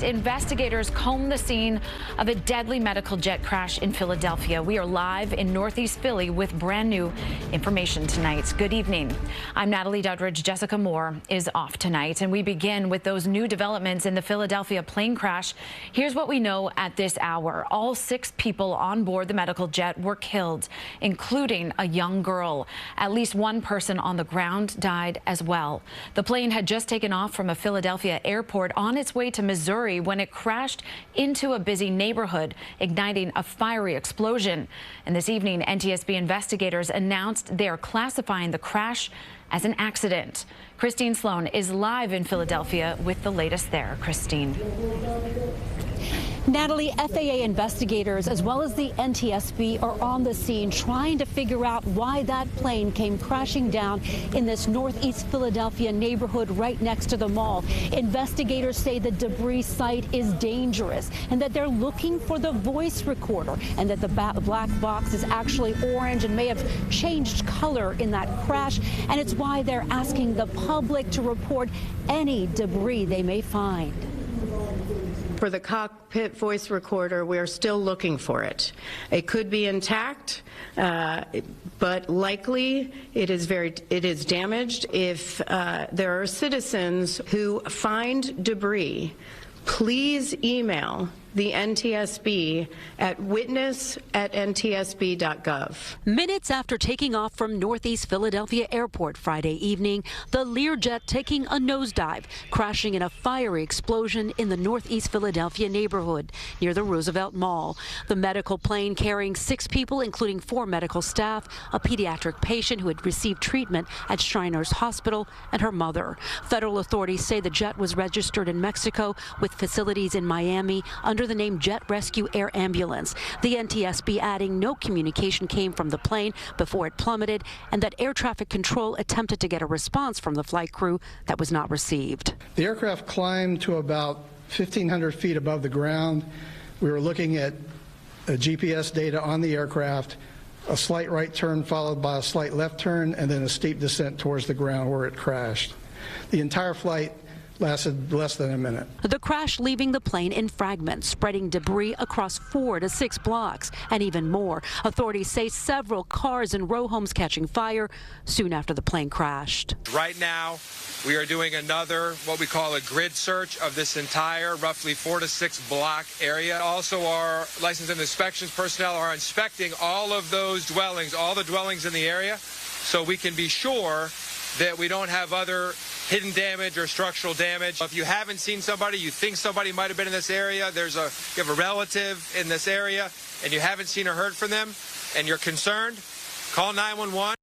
Investigators combed the scene of a deadly medical jet crash in Philadelphia. We are live in Northeast Philly with brand new information tonight. Good evening. I'm Natalie Duddridge. Jessica Moore is off tonight, and we begin with those new developments in the Philadelphia plane crash. Here's what we know at this hour. All 6 people on board the medical jet were killed, including a young girl. At least 1 person on the ground died as well. The plane had just taken off from a Philadelphia airport on its way to Missouri when it crashed into a busy neighborhood, igniting a fiery explosion. And this evening, NTSB investigators announced they are classifying the crash as an accident. Christine Sloan is live in Philadelphia with the latest there. Christine. Natalie, FAA investigators as well as the NTSB are on the scene trying to figure out why that plane came crashing down in this Northeast Philadelphia neighborhood right next to the mall. Investigators say the debris site is dangerous and that they're looking for the voice recorder and that the black box is actually orange and may have changed color in that crash. And it's why they're asking the public to report any debris they may find. For the cockpit voice recorder, we are still looking for it. It could be intact, but likely it is damaged. If there are citizens who find debris, please email the NTSB at witness@ntsb.gov. Minutes after taking off from Northeast Philadelphia Airport Friday evening, the Learjet taking a nosedive, crashing in a fiery explosion in the Northeast Philadelphia neighborhood near the Roosevelt Mall. The medical plane carrying 6 people, including 4 medical staff, a pediatric patient who had received treatment at Shriners Hospital, and her mother. Federal authorities say the jet was registered in Mexico with facilities in Miami under the name Jet Rescue Air Ambulance. The NTSB adding no communication came from the plane before it plummeted and that air traffic control attempted to get a response from the flight crew that was not received. The aircraft climbed to about 1,500 feet above the ground. We were looking at GPS data on the aircraft, a slight right turn followed by a slight left turn, and then a steep descent towards the ground where it crashed. The entire flight lasted less than a minute. The crash leaving the plane in fragments, spreading debris across 4 to 6 blocks, and even more. Authorities say several cars and row homes catching fire soon after the plane crashed. Right now, we are doing another, what we call a grid search of this entire roughly 4 to 6 block area. Also, our license and inspections personnel are inspecting all of those dwellings, all the dwellings in the area, so we can be sure that we don't have other hidden damage or structural damage. If you haven't seen somebody, you think somebody might have been in this area, you have a relative in this area, and you haven't seen or heard from them, and you're concerned, call 911.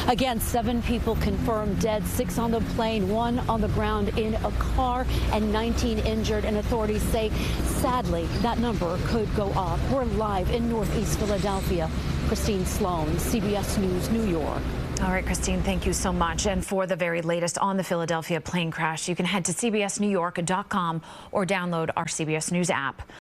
Again, 7 people confirmed dead, 6 on the plane, 1 on the ground in a car, and 19 injured. And authorities say, sadly, that number could go up. We're live in Northeast Philadelphia. Christine Sloan, CBS News, New York. All right, Christine, thank you so much. And for the very latest on the Philadelphia plane crash, you can head to cbsnewyork.com or download our CBS News app.